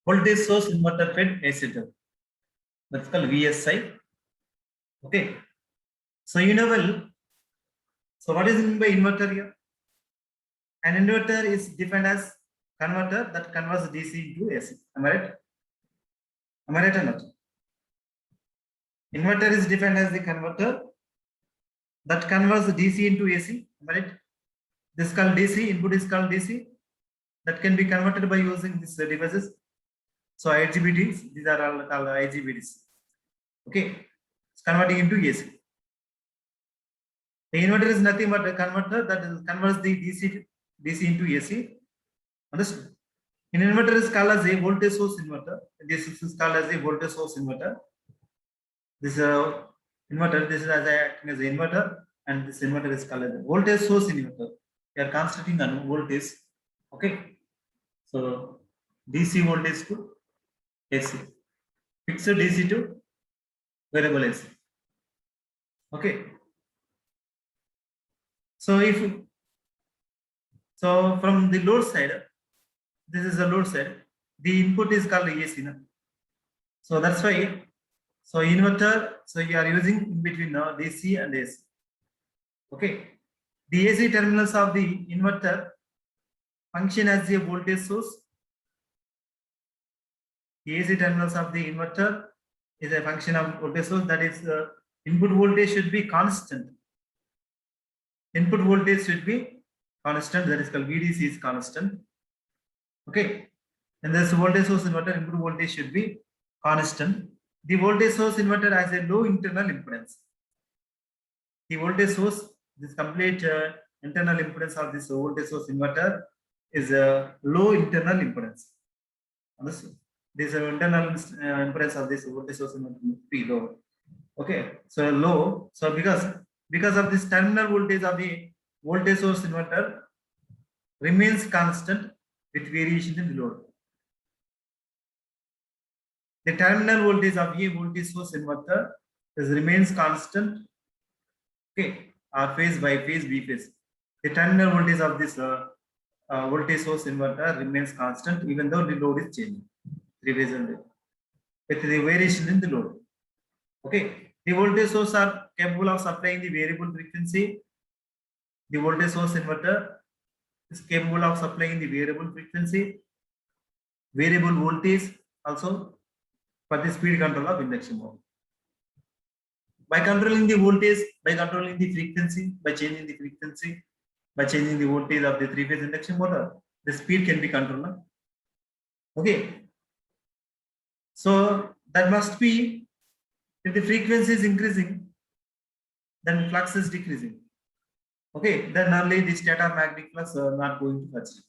voltage source inverter fed AC term. That's called VSI. Okay. So you know well. So what is meant by inverter here? An inverter is defined as converter that converts DC into AC. Am I right? Am I right or not? Inverter is defined as the converter that converts DC into AC. Am I right? This is called DC. Input is called DC. That can be converted by using these devices. So IGBTs. These are all called IGBTs. Okay. It's converting into AC. The inverter is nothing but a converter that converts the DC into AC. Understood? An inverter is called as a voltage source inverter. This is called as a voltage source inverter. This inverter, this is acting as an inverter, and this inverter is called as a voltage source inverter. We are constituting a voltage. Okay. So DC voltage to AC. Fixed DC to variable AC. Okay. So from the load side, this is the load side. The input is called AC. No? So that's why. So inverter. So you are using in between DC and AC. Okay. The AC terminals of the inverter function as a voltage source. The AC terminals of the inverter is a function of voltage source. That is, input voltage should be constant. Input voltage should be constant. That is called VDC is constant. Okay. And this voltage source inverter input voltage should be constant. The voltage source inverter has a low internal impedance. The voltage source, this complete internal impedance of this voltage source inverter is a low internal impedance. Understood? This internal impedance of this voltage source inverter must be low. Okay, so low. So because of this terminal voltage of the voltage source inverter remains constant with variation in the load. The terminal voltage of a voltage source inverter remains constant. Okay, R phase, Y phase, B phase. The terminal voltage of this voltage source inverter remains constant even though the load is changing. Three phase and with the variation in the load. Okay, the voltage source are capable of supplying the variable frequency. The voltage source inverter is capable of supplying the variable frequency, variable voltage also for the speed control of induction motor. By controlling the voltage, by controlling the frequency, by changing the frequency, by changing the voltage of the three-phase induction motor, the speed can be controlled. Okay. So that must be, if the frequency is increasing, then flux is decreasing. Okay, then only the stator magnetic flux are not going to touch it.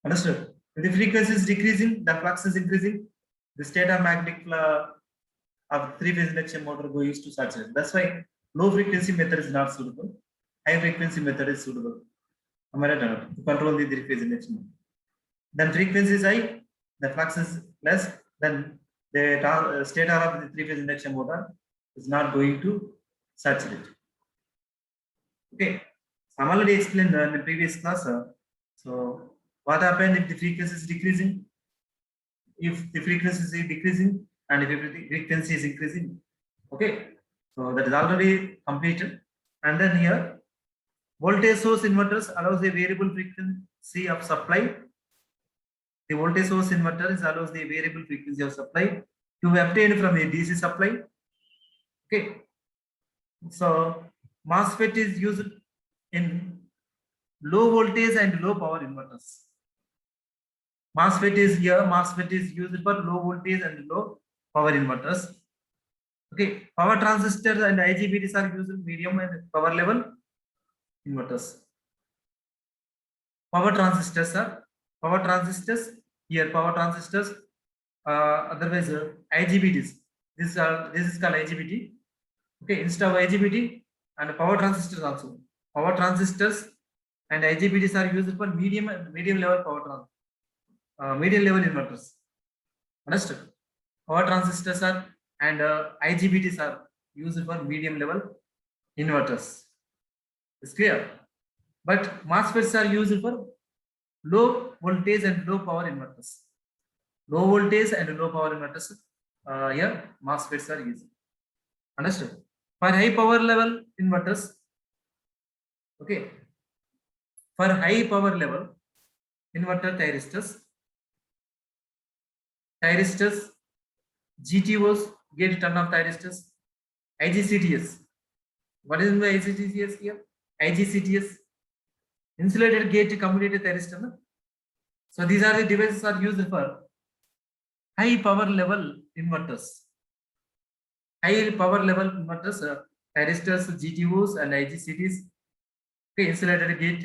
Understood? If the frequency is decreasing, the flux is increasing, the stator magnetic of three-phase induction motor goes to saturate. That's why low frequency method is not suitable. High frequency method is suitable. Am I right or not? To control the three-phase induction motor. Then frequency is high, the flux is less, then the stator of the three-phase induction motor is not going to saturate. Okay, so I'm already explained in the previous class. So what happens if the frequency is decreasing? If the frequency is decreasing and if the frequency is increasing. Okay, so that is already completed. And then here, voltage source inverters allows a variable frequency of supply. The voltage source inverter allows the variable frequency of supply to be obtained from a DC supply. Okay, so MOSFET is used in low voltage and low power inverters. MOSFET is here. MOSFET is used for low voltage and low power inverters. Okay, power transistors and IGBTs are used in medium and power level inverters. Power transistors are here. Power transistors, otherwise IGBTs. This is called IGBT. Okay, instead of IGBT and power transistors also. Power transistors and IGBTs are used for medium level power medium level inverters. Understood? Power transistors are and IGBTs are used for medium level inverters. It's clear. But MOSFETs are used for low voltage and low power inverters. Low voltage and low power inverters. Here MOSFETs are used. Understood? For high power level inverters, okay. For high power level inverter thyristors, GTOs, gate turn off thyristors, IGCTS. What is the IGCTS here? IGCTS, insulated gate commutator thyristor. So these are the devices are used for high power level inverters. High power level inverters, thyristors, GTOs, and IGCTs. Okay, insulated gate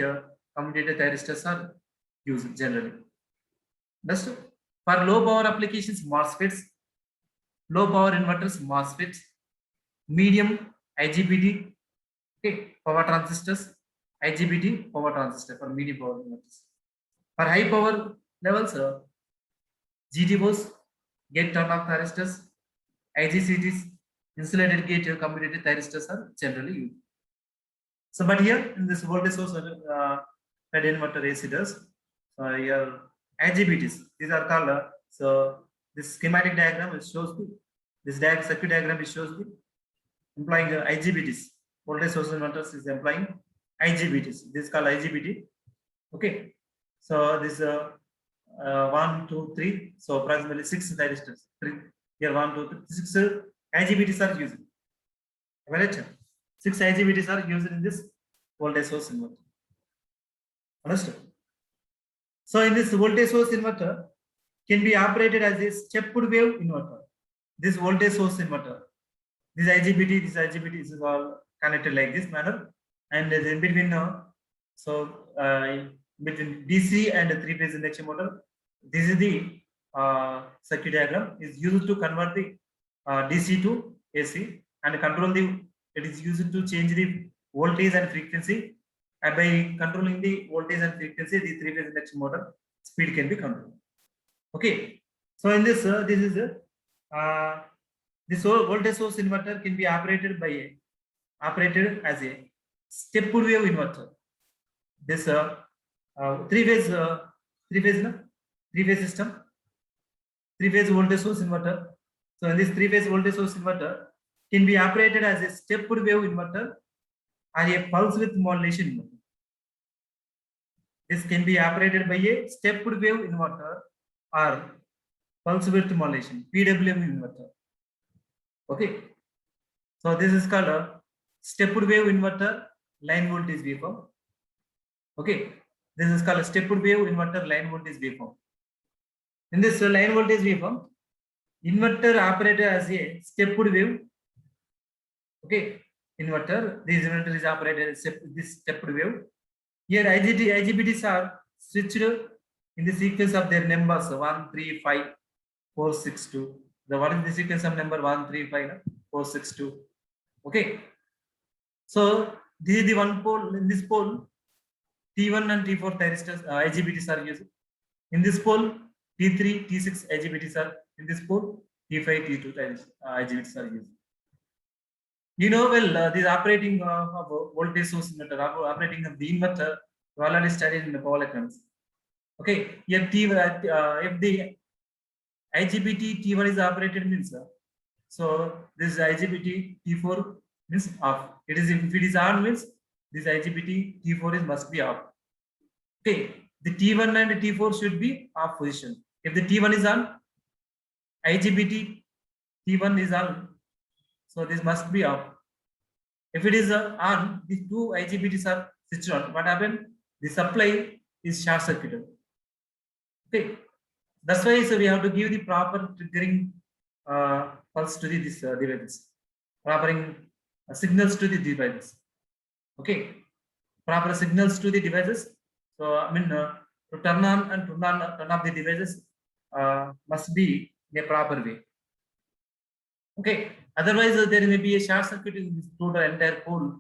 commutator thyristors are used generally. That's for low power applications, MOSFETs, low power inverters, MOSFETs, medium IGBT, okay, power transistors, IGBT power transistor for medium power inverters. For high power levels, GTOs, gate turn off thyristors, IGCTs, insulated gate commutator thyristors are generally used. So, but here in this voltage source fed inverter AC does, here IGBTs, these are called, so this schematic diagram it shows the, this circuit diagram it shows the employing IGBTs, voltage source inverters is employing IGBTs, this is called IGBT, okay. So this 1, 2, 3, so approximately 6 thyristors, here 1, 2, 3, 6 IGBTs are used, right? 6 IGBTs are used in this voltage source inverter. Understood? So in this voltage source inverter can be operated as a stepped wave inverter. This voltage source inverter, this IGBT, this is all connected like this manner, and in between between DC and 3-phase induction motor, this is the circuit diagram is used to convert the DC to AC and control the. It is used to change the voltage and frequency, and by controlling the voltage and frequency, the 3-phase induction motor speed can be controlled. Okay, so in this, this is this voltage source inverter can be operated as a stepped wave inverter. This 3-phase system, 3-phase voltage source inverter. So in this 3-phase voltage source inverter can be operated as a stepped wave inverter or a pulse width modulation inverter. This can be operated by a stepped wave inverter or pulse width modulation, PWM inverter. Okay. So this is called a stepped wave inverter line voltage waveform. Okay. This is called a stepped wave inverter line voltage waveform. In this line voltage waveform, inverter operated as a stepped wave. Okay, inverter. This inverter is operated as this stepped wave. Here IGBTs are switched in the sequence of their numbers 1, 3, 5, 4, 6, 2. What is the sequence of number 1, 3, 5, 4, 6, 2? Okay. So this is the one pole. In this pole, T1 and T4 thyristors IGBTs are used. In this pole, T3, T6 IGBTs are. In this pole, T5, T2 IGBTs are used. You know well, this operating of voltage source inverter, operating of the inverter, we already studied in the power electronics. Okay, here if the IGBT T1 is operated means, so this IGBT T4 means off. It is if it is on means this IGBT T4 is must be off. Okay, the T1 and T4 should be off position. If the T1 is on, IGBT T1 is on. So this must be off. If it is on, these two IGBTs are switched on. What happened? The supply is short circuited. Okay, that's why so we have to give the proper triggering pulse to these devices, proper signals to the devices. Okay, proper signals to the devices. So I mean to turn on and turn off the devices must be in a proper way. Okay, otherwise there may be a short circuit in this total entire pole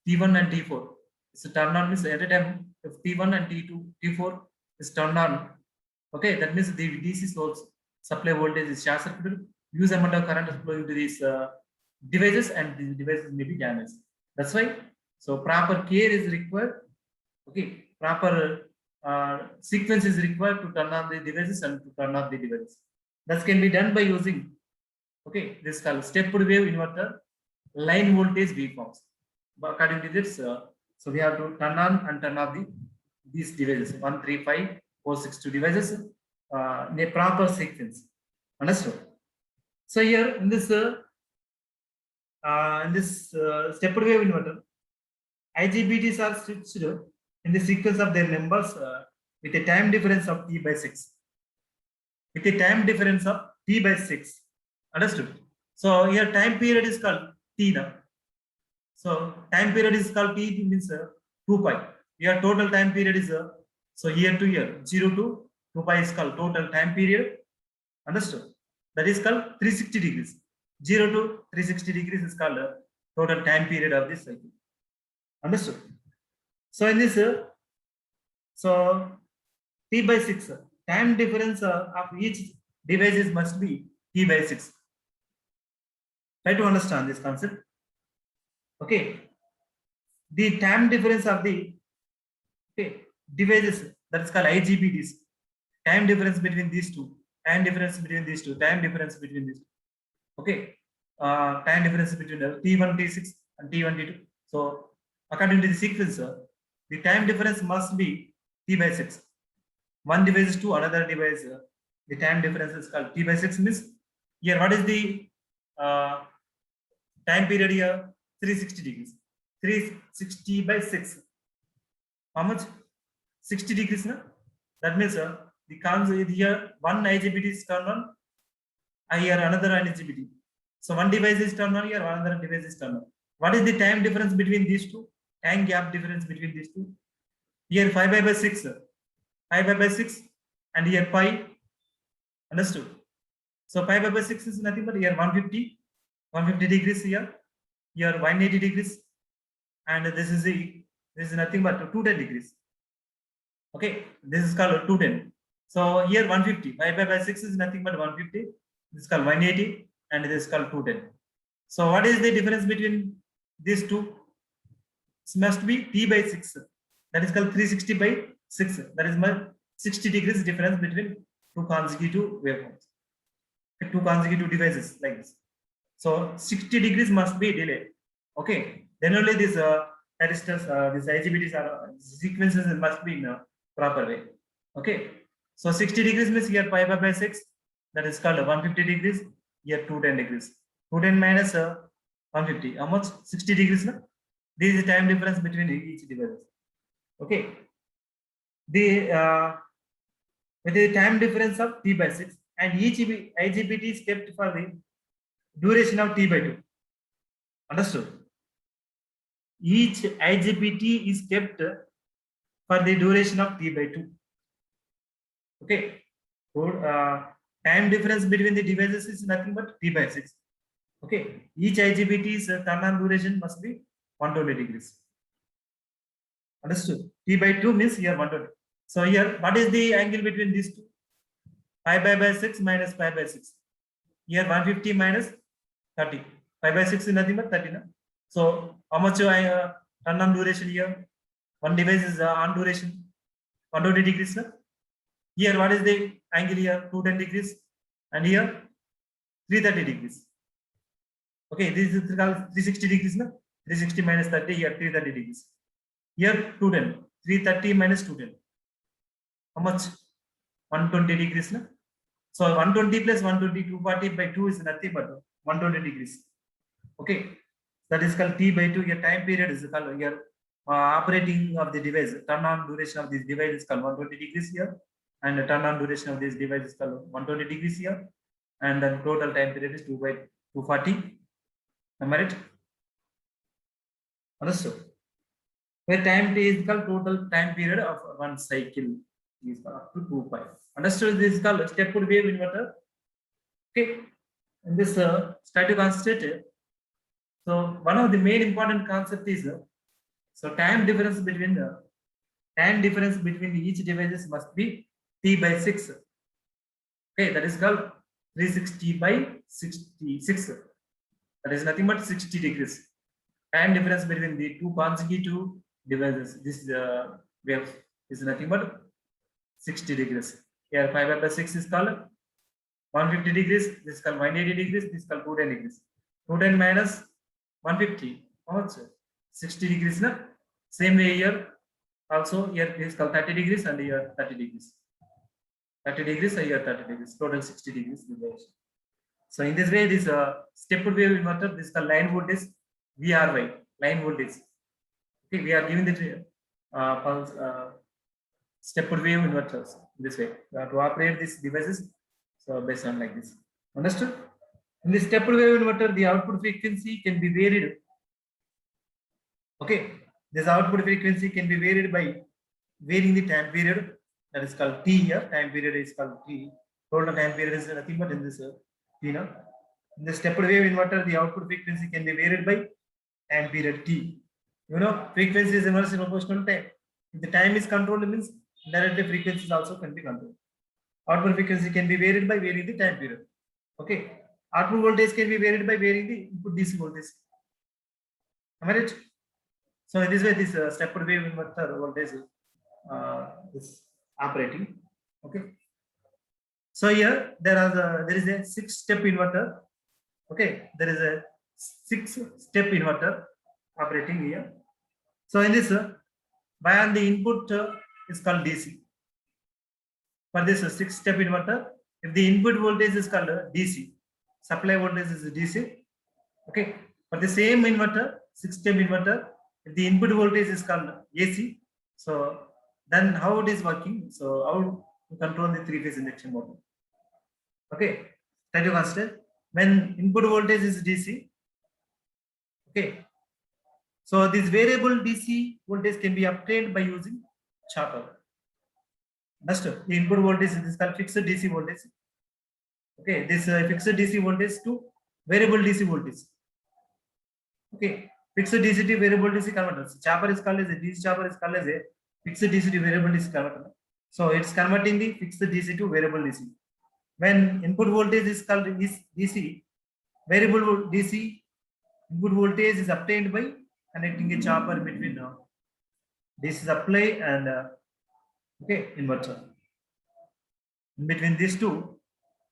T1 and T4. So turn on means at a time if T1 and T2, T4 is turned on. Okay, that means the DC source supply voltage is short circuited. Huge amount of current is flowing to these devices, and these devices may be damaged. That's why so proper care is required. Okay, proper sequence is required to turn on the devices and to turn off the devices. This can be done by using, okay, this is called stepped wave inverter line voltage waveforms. But according to this, so we have to turn on and turn off these devices 1, 3, 5, 4, 6, 2 devices in a proper sequence. Understood? So here in this stepped wave inverter, IGBTs are switched in the sequence of their numbers with a time difference of t by 6. With a time difference of t by 6. Understood? So here time period is called t now. So time period is called t means 2 pi. Here total time period is so year to year 0 to 2 pi is called total time period. Understood? That is called 360 degrees. 0 to 360 degrees is called total time period of this cycle. Understood? So in this, so t by 6 time difference of each devices must be t by 6. Try to understand this concept. Okay, the time difference of the devices, that is called IGBTs. Time difference between these two. Time difference between these two. Time difference between these two. Okay, time difference between T1, T6 and T1, T2. So according to the sequence, the time difference must be t by 6. One device to another device, the time difference is called t by 6. Means here what is the time period here? 360 degrees. 360 by 6. How much? 60 degrees. Na? That means the concept here one IGBT is turned on, here another IGBT. So one device is turned on, here another device is turned on. What is the time difference between these two? Time gap difference between these two? Here 5 by 6. 5 by 6 and here pi. Understood? So 5 by 6 is nothing but here 150 degrees here. Here 180 degrees. And this is nothing but 210 degrees. Okay, this is called 210. So here 150. 5 by 6 is nothing but 150. This is called 180 and this is called 210. So what is the difference between these two? It must be t by 6. That is called 360 by 6. That is my 60 degrees difference between two consecutive waveforms. Two consecutive devices like this. So 60 degrees must be delayed. Okay. Then only this resistors, these IGBTs are sequences must be in a proper way. Okay. So 60 degrees means here pi by 6. That is called 150 degrees. Here 210 degrees. 210 minus 150. How much? 60 degrees. Na? This is the time difference between each device. Okay. With the time difference of t by 6 and each IGBT is kept for the duration of t by 2. Understood? Each IGBT is kept for the duration of t by 2. Okay. So, time difference between the devices is nothing but t by 6. Okay. Each IGBT's turn on duration must be 120 degrees. Understood? T by 2 means here 120. So here, what is the angle between these two? Pi by 6 minus pi by 6. Here 150 minus 30. Pi by 6 is nothing but 30. Na? So how much turn on duration here? One device is on duration 120 degrees. Na? Here what is the angle here? 210 degrees. And here 330 degrees. Okay, this is called 360 degrees. Na? 360 minus 30, here 330 degrees. Here 210. 330 minus 210. How much? 120 degrees. Na? So 120 plus 120, 240 by 2 is nothing but 120 degrees. Okay, that is called t by 2. Your time period is called your operating of the device. Turn on duration of this device is called 120 degrees here, and the turn on duration of this device is called 120 degrees here, and then total time period is 2 by 240. Am I right? Understood? Where time t is called total time period of one cycle is up to 2 pi. Understood? This is called stepped wave inverter. Okay, in this static concept. So one of the main important concept is so time difference between each devices must be t by 6. Okay, that is called 360 by 66. That is nothing but 60 degrees. Time difference between the two consecutive devices. This wave is nothing but 60 degrees. Here 5 by 6 is called 150 degrees, this is called 180 degrees, this is called 210 degrees. 210 minus 150, how much? 60 degrees. Na? Same way here, also here this is called 30 degrees and here 30 degrees. 30 degrees and here 30 degrees, total 60 degrees. So in this way, this stepped wave inverter, this is called line voltage VRY, line voltage. Okay, we are giving the pulse, stepped wave inverters this way. We have to operate these devices. So based on like this. Understood? In the stepped wave inverter, the output frequency can be varied. Okay, this output frequency can be varied by varying the time period. That is called T here. Time period is called T. Total time period is nothing but in this T now. In the stepped wave inverter, the output frequency can be varied by time period T. You know, frequency is inversely proportional to time. If the time is controlled, it means directly frequencies also can be controlled. Output frequency can be varied by varying the time period. Okay. Output voltage can be varied by varying the input DC voltage. Am I right? So in this way, this stepped wave inverter voltage is operating. Okay. So here there is a 6-step inverter. Okay, there is a 6-step inverter operating here. So in this, by the input is called DC. For this 6-step inverter, if the input voltage is called DC, supply voltage is DC. Okay, for the same inverter, 6-step inverter, if the input voltage is called AC, so then how it is working? So how to control the 3-phase induction motor? Okay, try to consider when input voltage is DC. Okay, so this variable DC voltage can be obtained by using chopper. Understood? The input voltage is called fixed DC voltage. Okay, this fixed DC voltage to variable DC voltage. Okay, fixed DC to variable DC converter. So chopper is called as a DC chopper is called as a fixed DC to variable DC converter. So it's converting the fixed DC to variable DC. When input voltage is called DC, variable DC input voltage is obtained by connecting a chopper between DC supply and okay, inverter. In between these two,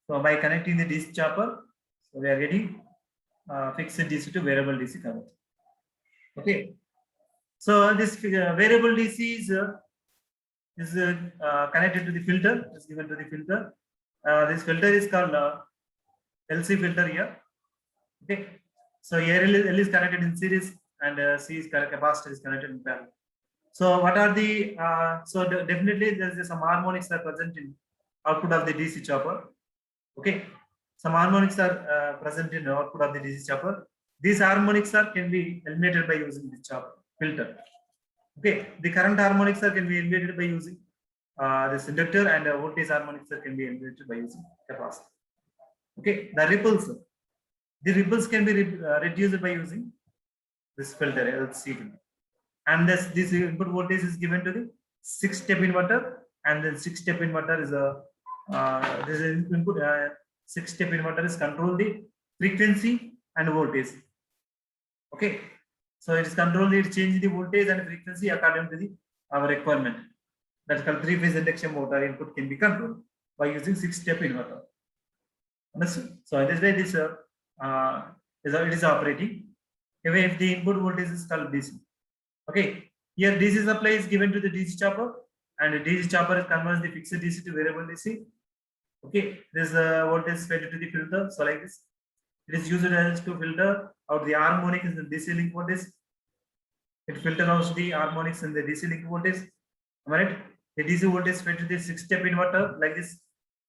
so by connecting the DC chopper, so we are getting fixed DC to variable DC converter. Okay, so this variable DC is connected to the filter. Is given to the filter. This filter is called LC filter here. Okay, so here L is connected in series and C is capacitor is connected in parallel. So what are the definitely there is some harmonics are present in output of the DC chopper. Okay, some harmonics are present in output of the DC chopper. These harmonics can be eliminated by using this chopper filter. Okay, the current harmonics can be eliminated by using this inductor, and voltage harmonics can be eliminated by using capacitor. Okay, the ripples can be reduced by using this filter LC filter. And this input voltage is given to the 6-step inverter, and then 6-step inverter is this is input 6-step inverter is control the frequency and voltage. Okay, so it is control it change the voltage and frequency according to our requirement. That's called 3-phase induction motor input can be controlled by using 6-step inverter. Understood? So in this way, this it is operating. If the input voltage is called DC. Okay, here DC supply is given to the DC chopper, and the DC chopper converts the fixed DC to variable DC. Okay, this voltage is fed to the filter. So like this, it is used as to filter out the harmonic in the DC link voltage. It filters out the harmonics in the DC link voltage. Am I right? The DC voltage fed to the 6-step inverter like this.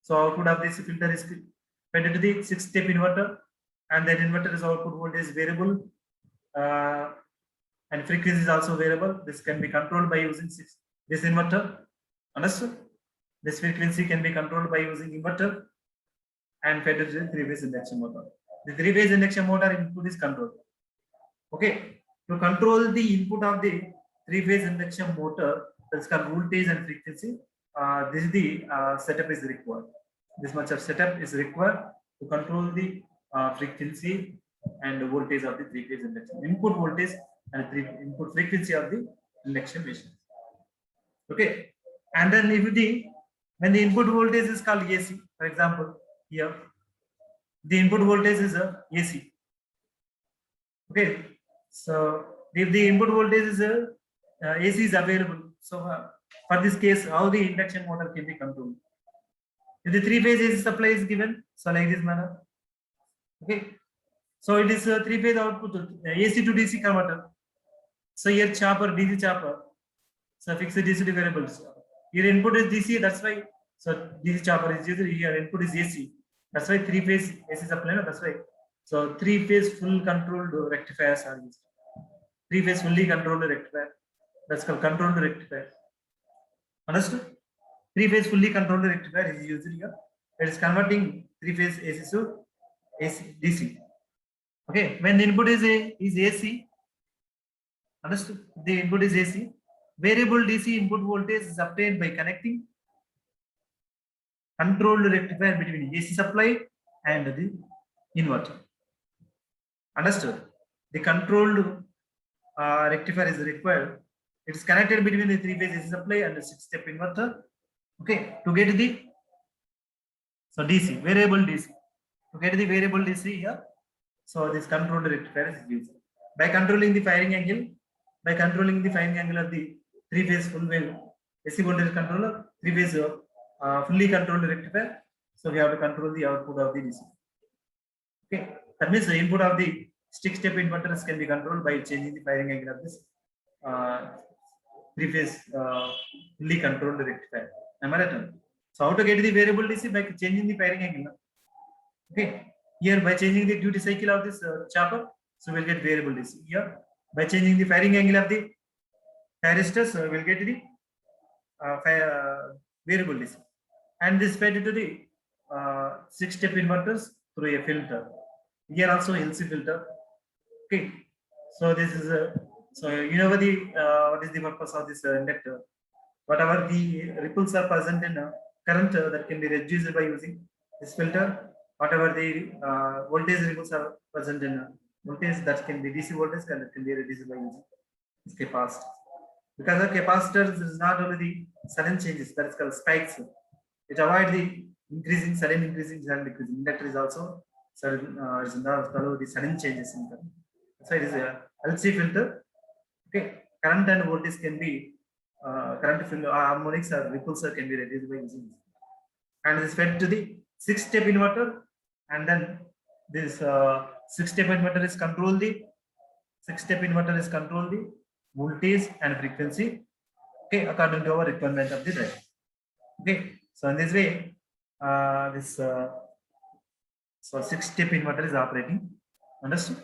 So output of this filter is fed to the 6-step inverter, and that inverter is output voltage variable. And frequency is also variable. This can be controlled by using this inverter. Understood? This frequency can be controlled by using inverter and fed to the 3-phase induction motor. The 3-phase induction motor input is controlled. Okay, to control the input of the 3-phase induction motor, that's called voltage and frequency. This is the setup is required. This much of setup is required to control the frequency and the voltage of the 3-phase induction. Input voltage and input frequency of the induction machine. Okay, and then when the input voltage is called AC, for example, here. The input voltage is a AC. Okay, so if the input voltage is AC is available, so for this case, how the induction motor can be controlled? If the three-phase AC supply is given, so like this manner. Okay, so it is a three-phase output AC to DC converter. So here chopper, DC chopper, so fixed DC to variables. Your input is DC, that's why. So DC chopper is used. Here input is AC. That's why three-phase AC supply. No? That's why. So three-phase full controlled rectifiers are used. Three-phase fully controlled rectifier. That's called controlled rectifier. Understood? Three-phase fully controlled rectifier is used here. It is converting three-phase AC to AC DC. Okay, when the input is AC, understood? The input is AC. Variable DC input voltage is obtained by connecting controlled rectifier between AC supply and the inverter. Understood? The controlled rectifier is required. It is connected between the three-phase AC supply and the 6-step inverter. Okay, to get the DC, variable DC. To get the variable DC here, so this controlled rectifier is used. By controlling the firing angle of the three-phase full wave AC voltage controller, three-phase fully controlled rectifier. So we have to control the output of the DC. Okay, that means the input of the stick-step inverters can be controlled by changing the firing angle of this three-phase fully controlled rectifier. Am I right? So how to get the variable DC? By changing the firing angle. Okay, here by changing the duty cycle of this chopper, so we'll get variable DC. Here by changing the firing angle of the thyristors, we'll get the variable DC, and this fed to the 6-step inverters through a filter. Here also LC filter. Okay, so this is so you know what is the purpose of this inductor? Whatever the ripples are present in current that can be reduced by using this filter. Whatever the voltage ripples are present in voltage, that can be DC voltage and that can be reduced by using this capacitor. Because the capacitor is not only the sudden changes, that is called spikes. It avoids the sudden increasing. Inductor is also sudden is not follow the sudden changes in current. So it is a LC filter. Okay, current and voltage can be current harmonics or ripples can be reduced by using this. And this fed to the 6-step inverter, and then this 6-step inverter is control the voltage and frequency, okay, according to our requirement of the driver. Okay, so in this way this so 6-step inverter is operating. Understood?